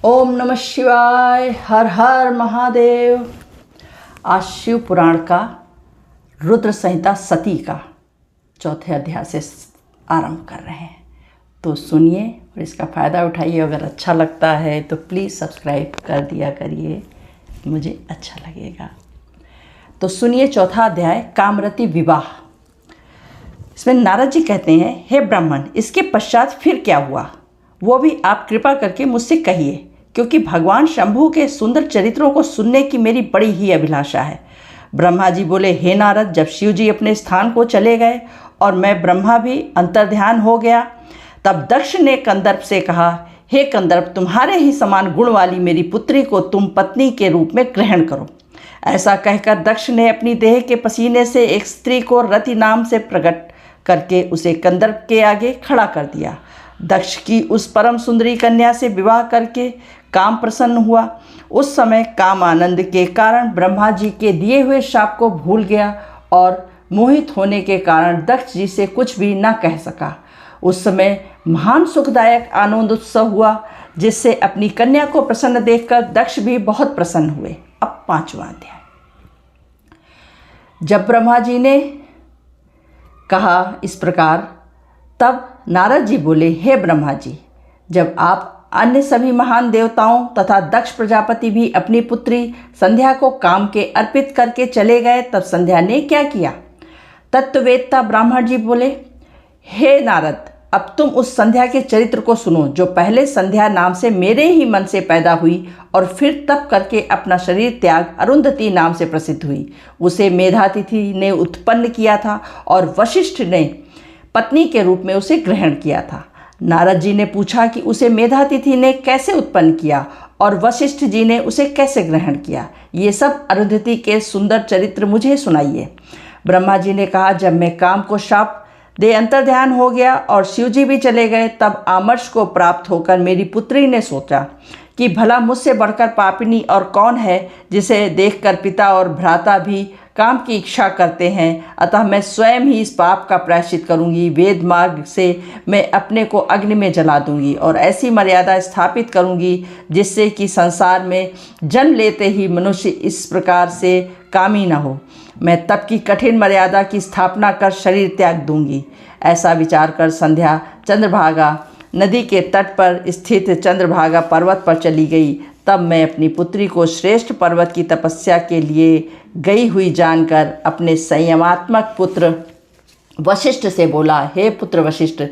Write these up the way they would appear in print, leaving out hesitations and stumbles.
ओम नमः शिवाय। हर हर महादेव। आज शिव पुराण का रुद्र संहिता सती का चौथे अध्याय से आरंभ कर रहे हैं, तो सुनिए और इसका फ़ायदा उठाइए। अगर अच्छा लगता है तो प्लीज़ सब्सक्राइब कर दिया करिए, मुझे अच्छा लगेगा। तो सुनिए चौथा अध्याय, कामरति विवाह। इसमें नारद जी कहते हैं, हे ब्राह्मण, इसके पश्चात फिर क्या हुआ वो भी आप कृपा करके मुझसे कहिए, क्योंकि भगवान शंभु के सुंदर चरित्रों को सुनने की मेरी बड़ी ही अभिलाषा है। ब्रह्मा जी बोले, हे नारद, जब शिव जी अपने स्थान को चले गए और मैं ब्रह्मा भी अंतर्ध्यान हो गया, तब दक्ष ने कंदर्प से कहा, हे कंदर्प, तुम्हारे ही समान गुण वाली मेरी पुत्री को तुम पत्नी के रूप में ग्रहण करो। ऐसा कहकर दक्ष ने अपनी देह के पसीने से एक स्त्री को रति नाम से प्रकट करके उसे कंदर्प के आगे खड़ा कर दिया। दक्ष की उस परम सुंदरी कन्या से विवाह करके काम प्रसन्न हुआ। उस समय काम आनंद के कारण ब्रह्मा जी के दिए हुए शाप को भूल गया और मोहित होने के कारण दक्ष जी से कुछ भी न कह सका। उस समय महान सुखदायक आनंद उत्सव हुआ, जिससे अपनी कन्या को प्रसन्न देखकर दक्ष भी बहुत प्रसन्न हुए। अब पांचवां अध्याय। जब ब्रह्मा जी ने कहा इस प्रकार, तब नारद जी बोले, हे ब्रह्मा जी, जब आप अन्य सभी महान देवताओं तथा दक्ष प्रजापति भी अपनी पुत्री संध्या को काम के अर्पित करके चले गए, तब संध्या ने क्या किया? तत्ववेत्ता ब्राह्मण जी बोले, हे नारद, अब तुम उस संध्या के चरित्र को सुनो, जो पहले संध्या नाम से मेरे ही मन से पैदा हुई और फिर तप करके अपना शरीर त्याग अरुंधति नाम से प्रसिद्ध हुई। उसे मेधातिथि ने उत्पन्न किया था और वशिष्ठ ने पत्नी के रूप में उसे ग्रहण किया था। नारद जी ने पूछा कि उसे मेधातिथि ने कैसे उत्पन्न किया और वशिष्ठ जी ने उसे कैसे ग्रहण किया। ये सब अरुंधति के सुंदर चरित्र मुझे सुनाइए। ब्रह्मा जी ने कहा, जब मैं काम को शाप दे अंतर्ध्यान हो गया और शिव जी भी चले गए, तब आमर्ष को प्राप्त होकर मेरी पुत्री ने सोचा कि भला मुझसे बढ़कर पापिनी और कौन है, जिसे देखकर पिता और भ्राता भी काम की इच्छा करते हैं। अतः मैं स्वयं ही इस पाप का प्रायश्चित करूंगी। वेद मार्ग से मैं अपने को अग्नि में जला दूंगी और ऐसी मर्यादा स्थापित करूंगी जिससे कि संसार में जन्म लेते ही मनुष्य इस प्रकार से कामी न हो। मैं तप की कठिन मर्यादा की स्थापना कर शरीर त्याग दूंगी। ऐसा विचार कर संध्या चंद्रभागा नदी के तट पर स्थित चंद्रभागा पर्वत पर चली गई। तब मैं अपनी पुत्री को श्रेष्ठ पर्वत की तपस्या के लिए गई हुई जानकर अपने संयमात्मक पुत्र वशिष्ठ से बोला, हे पुत्र वशिष्ठ,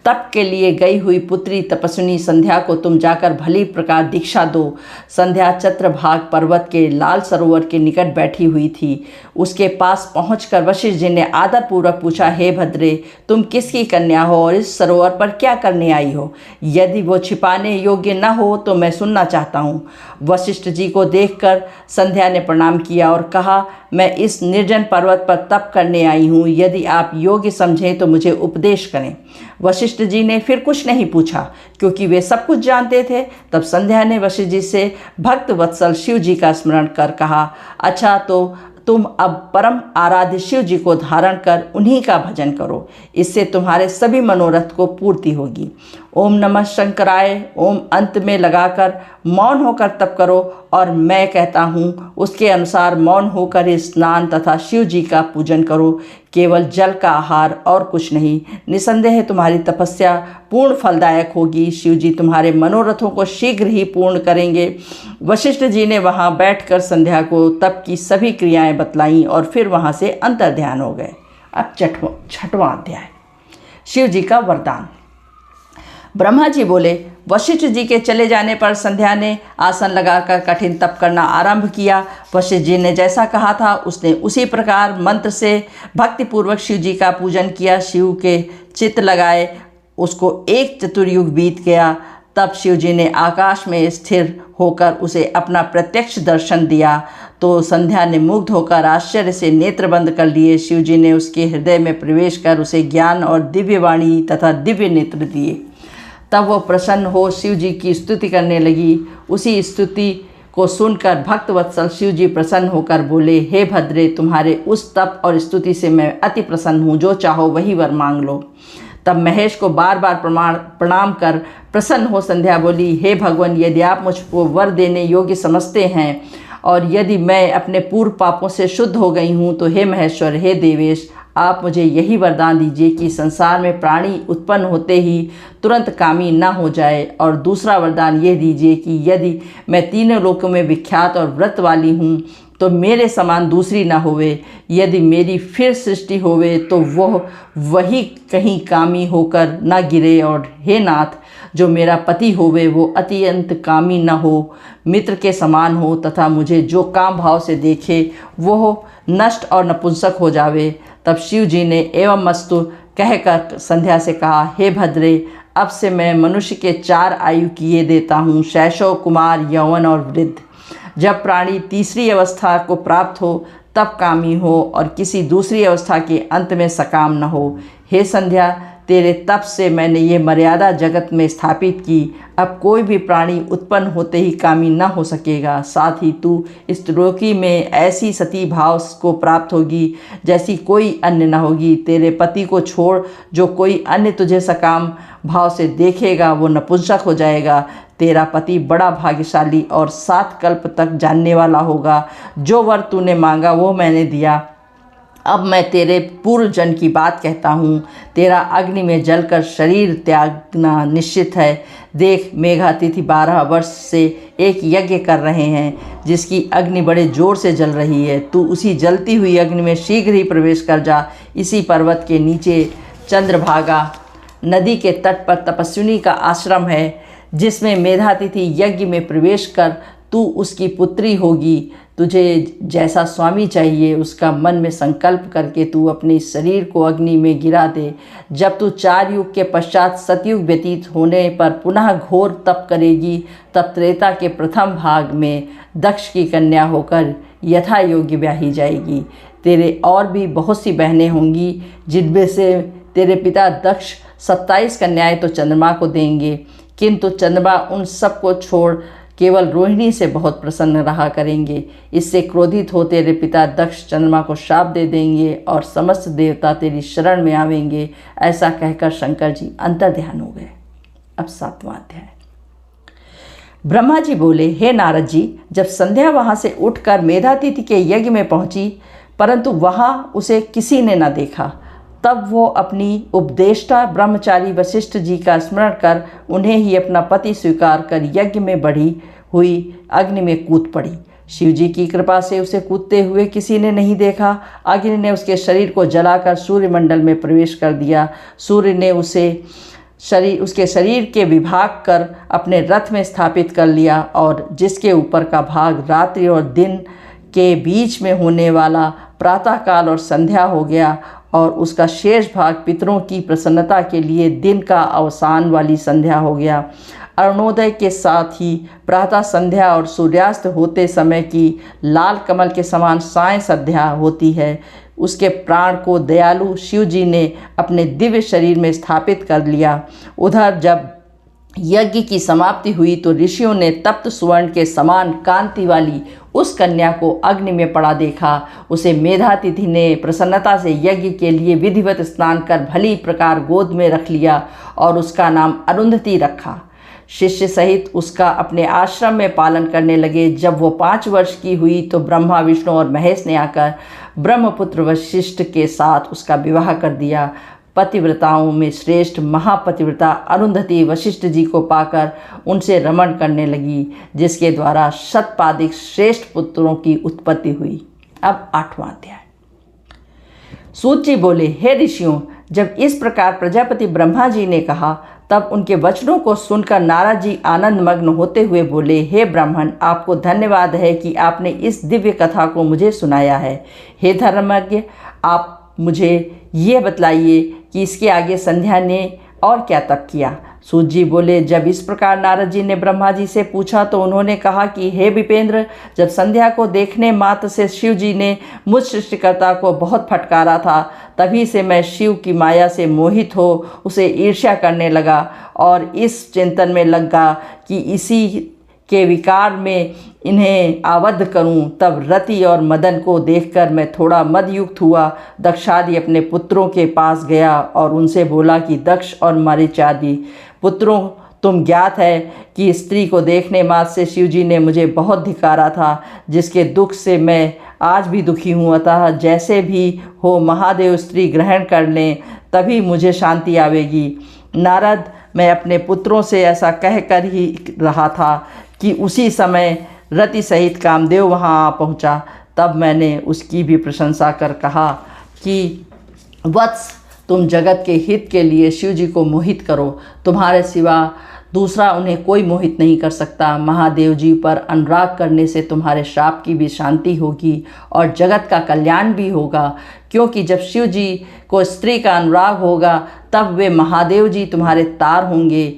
तप के लिए गई हुई पुत्री तपस्विनी संध्या को तुम जाकर भली प्रकार दीक्षा दो। संध्या चंद्रभाग पर्वत के लाल सरोवर के निकट बैठी हुई थी। उसके पास पहुंचकर वशिष्ठ जी ने आदरपूर्वक पूछा, हे भद्रे, तुम किसकी कन्या हो और इस सरोवर पर क्या करने आई हो? यदि वो छिपाने योग्य न हो तो मैं सुनना चाहता हूँ। वशिष्ठ जी को देखकर संध्या ने प्रणाम किया और कहा, मैं इस निर्जन पर्वत पर तप करने आई हूँ। यदि आप योग्य समझें तो मुझे उपदेश करें। वशिष्ठ जी ने फिर कुछ नहीं पूछा, क्योंकि वे सब कुछ जानते थे। तब संध्या ने वशिष्ठ जी से भक्त वत्सल शिव जी का स्मरण कर कहा, अच्छा, तो तुम अब परम आराध्य शिव जी को धारण कर उन्हीं का भजन करो। इससे तुम्हारे सभी मनोरथ को पूर्ति होगी। ओम नमः शंकराय ओम अंत में लगाकर मौन होकर तप करो और मैं कहता हूँ उसके अनुसार मौन होकर स्नान तथा शिव जी का पूजन करो। केवल जल का आहार और कुछ नहीं। निसंदेह तुम्हारी तपस्या पूर्ण फलदायक होगी। शिव जी तुम्हारे मनोरथों को शीघ्र ही पूर्ण करेंगे। वशिष्ठ जी ने वहाँ बैठकर संध्या को तप की सभी क्रियाएं बतलाईं और फिर वहाँ से अंतर्ध्यान हो गए। अब छठवां अध्याय, शिव जी का वरदान। ब्रह्मा जी बोले, वशिष्ठ जी के चले जाने पर संध्या ने आसन लगाकर कठिन तप करना आरंभ किया। वशिष्ठ जी ने जैसा कहा था उसने उसी प्रकार मंत्र से भक्तिपूर्वक शिव जी का पूजन किया। शिव के चित्त लगाए उसको एक चतुर्युग बीत गया। तब शिव जी ने आकाश में स्थिर होकर उसे अपना प्रत्यक्ष दर्शन दिया, तो संध्या ने मुग्ध होकर आश्चर्य से नेत्र बंद कर लिए। शिव जी ने उसके हृदय में प्रवेश कर उसे ज्ञान और दिव्य वाणी तथा दिव्य नेत्र दिए। तब वो प्रसन्न हो शिव जी की स्तुति करने लगी। उसी स्तुति को सुनकर भक्त वत्सल शिव जी प्रसन्न होकर बोले, हे भद्रे, तुम्हारे उस तप और स्तुति से मैं अति प्रसन्न हूँ। जो चाहो वही वर मांग लो। तब महेश को बार बार प्रणाम कर प्रसन्न हो संध्या बोली, हे भगवान, यदि आप मुझको वर देने योग्य समझते हैं और यदि मैं अपने पूर्व पापों से शुद्ध हो गई हूँ तो हे महेश्वर, हे देवेश, आप मुझे यही वरदान दीजिए कि संसार में प्राणी उत्पन्न होते ही तुरंत कामी न हो जाए। और दूसरा वरदान यह दीजिए कि यदि मैं तीनों लोकों में विख्यात और व्रत वाली हूँ तो मेरे समान दूसरी न होवे। यदि मेरी फिर सृष्टि होवे तो वही कहीं कामी होकर न गिरे। और हे नाथ, जो मेरा पति होवे वो अत्यंत कामी न हो, मित्र के समान हो तथा मुझे जो काम भाव से देखे वो नष्ट और नपुंसक हो जावे। तब शिव जी ने एवं मस्तु कहकर संध्या से कहा, हे भद्रे, अब से मैं मनुष्य के 4 आयु किए देता हूँ, शैशव, कुमार, यौवन और वृद्ध। जब प्राणी तीसरी अवस्था को प्राप्त हो तब कामी हो और किसी दूसरी अवस्था के अंत में सकाम न हो। हे संध्या, तेरे तप से मैंने ये मर्यादा जगत में स्थापित की। अब कोई भी प्राणी उत्पन्न होते ही कामी न हो सकेगा। साथ ही तू इस त्रिलोकी में ऐसी सती भाव को प्राप्त होगी जैसी कोई अन्य न होगी। तेरे पति को छोड़ जो कोई अन्य तुझे सकाम भाव से देखेगा वो नपुंसक हो जाएगा। तेरा पति बड़ा भाग्यशाली और 7 कल्प तक जानने वाला होगा। जो वर तूने मांगा वो मैंने दिया। अब मैं तेरे पूर्व जन्म की बात कहता हूँ। तेरा अग्नि में जलकर शरीर त्यागना निश्चित है। देख, मेघातिथि 12 वर्ष से एक यज्ञ कर रहे हैं जिसकी अग्नि बड़े जोर से जल रही है। तू उसी जलती हुई अग्नि में शीघ्र ही प्रवेश कर जा। इसी पर्वत के नीचे चंद्रभागा नदी के तट पर तपस्विनी का आश्रम है जिसमें मेधातिथि यज्ञ में प्रवेश कर तू उसकी पुत्री होगी। तुझे जैसा स्वामी चाहिए उसका मन में संकल्प करके तू अपने शरीर को अग्नि में गिरा दे। जब तू 4 युग के पश्चात सतयुग व्यतीत होने पर पुनः घोर तप करेगी तब त्रेता के प्रथम भाग में दक्ष की कन्या होकर यथा योग्य ब्याही जाएगी। तेरे और भी बहुत सी बहनें होंगी जिनमें से तेरे पिता दक्ष 27 कन्याएं तो चंद्रमा को देंगे, किंतु चंद्रमा उन सबको छोड़ केवल रोहिणी से बहुत प्रसन्न रहा करेंगे। इससे क्रोधित हो तेरे पिता दक्ष चंद्रमा को शाप दे देंगे और समस्त देवता तेरी शरण में आवेंगे। ऐसा कहकर शंकर जी अंतर्ध्यान हो गए। अब 7वां अध्याय। ब्रह्मा जी बोले, हे नारद जी, जब संध्या वहाँ से उठकर मेधातिथि के यज्ञ में पहुँची परंतु वहाँ उसे किसी ने न देखा, तब वो अपनी उपदेष्टा ब्रह्मचारी वशिष्ठ जी का स्मरण कर उन्हें ही अपना पति स्वीकार कर यज्ञ में बढ़ी हुई अग्नि में कूद पड़ी। शिव जी की कृपा से उसे कूदते हुए किसी ने नहीं देखा। अग्नि ने उसके शरीर को जलाकर सूर्यमंडल में प्रवेश कर दिया। सूर्य ने उसके शरीर के विभाग कर अपने रथ में स्थापित कर लिया और जिसके ऊपर का भाग रात्रि और दिन के बीच में होने वाला प्रातःकाल और संध्या हो गया और उसका शेष भाग पितरों की प्रसन्नता के लिए दिन का अवसान वाली संध्या हो गया। अरुणोदय के साथ ही प्रातः संध्या और सूर्यास्त होते समय की लाल कमल के समान साय संध्या होती है। उसके प्राण को दयालु शिव जी ने अपने दिव्य शरीर में स्थापित कर लिया। उधर जब यज्ञ की समाप्ति हुई तो ऋषियों ने तप्त सुवर्ण के समान कांति वाली उस कन्या को अग्नि में पड़ा देखा। उसे मेधातिथि ने प्रसन्नता से यज्ञ के लिए विधिवत स्नान कर भली प्रकार गोद में रख लिया और उसका नाम अरुंधति रखा। शिष्य सहित उसका अपने आश्रम में पालन करने लगे। जब वो 5 वर्ष की हुई तो ब्रह्मा, विष्णु और महेश ने आकर ब्रह्मपुत्र वशिष्ठ के साथ उसका विवाह कर दिया। पतिव्रताओं में श्रेष्ठ महापतिव्रता अरुंधति वशिष्ठ जी को पाकर उनसे रमण करने लगी, जिसके द्वारा शतपादिक श्रेष्ठ पुत्रों की उत्पत्ति हुई। अब 8वां अध्याय। सूत जी बोले, हे ऋषियों, जब इस प्रकार प्रजापति ब्रह्मा जी ने कहा तब उनके वचनों को सुनकर नारद जी आनंद मग्न होते हुए बोले, हे ब्राह्मण, आपको धन्यवाद है कि आपने इस दिव्य कथा को मुझे सुनाया है। हे धर्मज्ञ, आप मुझे ये बतलाइए कि इसके आगे संध्या ने और क्या तप किया। सूत जी बोले, जब इस प्रकार नारद जी ने ब्रह्मा जी से पूछा तो उन्होंने कहा कि हे विपेंद्र, जब संध्या को देखने मात्र से शिव जी ने मुझ सृष्टिकर्ता को बहुत फटकारा था, तभी से मैं शिव की माया से मोहित हो उसे ईर्ष्या करने लगा और इस चिंतन में लगा कि इसी के विकार में इन्हें आबद्ध करूं। तब रति और मदन को देखकर मैं थोड़ा मदयुक्त हुआ। दक्षादि अपने पुत्रों के पास गया और उनसे बोला कि दक्ष और मरीचादि पुत्रों, तुम ज्ञात है कि स्त्री को देखने मात्र से शिवजी ने मुझे बहुत धिक्कारा था, जिसके दुख से मैं आज भी दुखी हूँ। अतः जैसे भी हो महादेव स्त्री ग्रहण कर लें, तभी मुझे शांति आवेगी। नारद, मैं अपने पुत्रों से ऐसा कह कर ही रहा था कि उसी समय रति सहित कामदेव वहाँ आ पहुँचा। तब मैंने उसकी भी प्रशंसा कर कहा कि वत्स, तुम जगत के हित के लिए शिव जी को मोहित करो। तुम्हारे सिवा दूसरा उन्हें कोई मोहित नहीं कर सकता। महादेव जी पर अनुराग करने से तुम्हारे श्राप की भी शांति होगी और जगत का कल्याण भी होगा, क्योंकि जब शिव जी को स्त्री का अनुराग होगा तब वे महादेव जी तुम्हारे तार होंगे।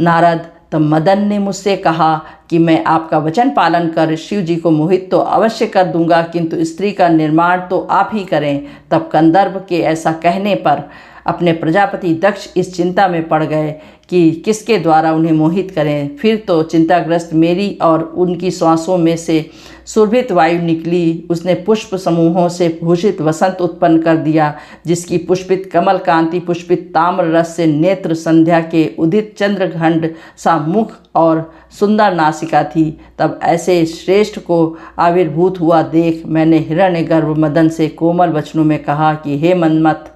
नारद, तब मदन ने मुझसे कहा कि मैं आपका वचन पालन कर शिव जी को मोहित तो अवश्य कर दूंगा, किंतु स्त्री का निर्माण तो आप ही करें। तब कंदर्प के ऐसा कहने पर अपने प्रजापति दक्ष इस चिंता में पड़ गए कि किसके द्वारा उन्हें मोहित करें। फिर तो चिंताग्रस्त मेरी और उनकी श्वासों में से सुरभित वायु निकली। उसने पुष्प समूहों से भूषित वसंत उत्पन्न कर दिया, जिसकी पुष्पित कमल कांति पुष्पित ताम्र रस से नेत्र संध्या के उदित चंद्रघंड सा मुख और सुंदर नासिका थी। तब ऐसे श्रेष्ठ को आविर्भूत हुआ देख मैंने हिरण्यगर्भ मदन से कोमल वचनों में कहा कि हे मन्मथ,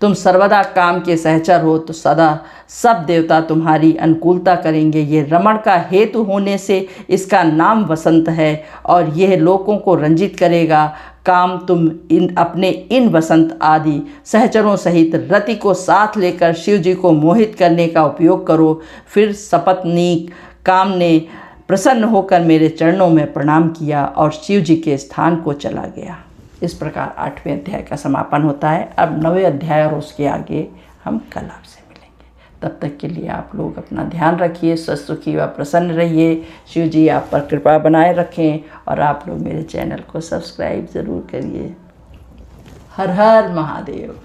तुम सर्वदा काम के सहचर हो, तो सदा सब देवता तुम्हारी अनुकूलता करेंगे। ये रमण का हेतु होने से इसका नाम वसंत है और यह लोगों को रंजित करेगा। काम तुम अपने इन वसंत आदि सहचरों सहित रति को साथ लेकर शिव जी को मोहित करने का उपयोग करो। फिर सपत्नीक काम ने प्रसन्न होकर मेरे चरणों में प्रणाम किया और शिव जी के स्थान को चला गया। इस प्रकार 8वें अध्याय का समापन होता है। अब 9वें अध्याय और उसके आगे हम कल आपसे मिलेंगे। तब तक के लिए आप लोग अपना ध्यान रखिए, स्वस्थ सुखी व प्रसन्न रहिए। शिव जी आप पर कृपा बनाए रखें और आप लोग मेरे चैनल को सब्सक्राइब ज़रूर करिए। हर हर महादेव।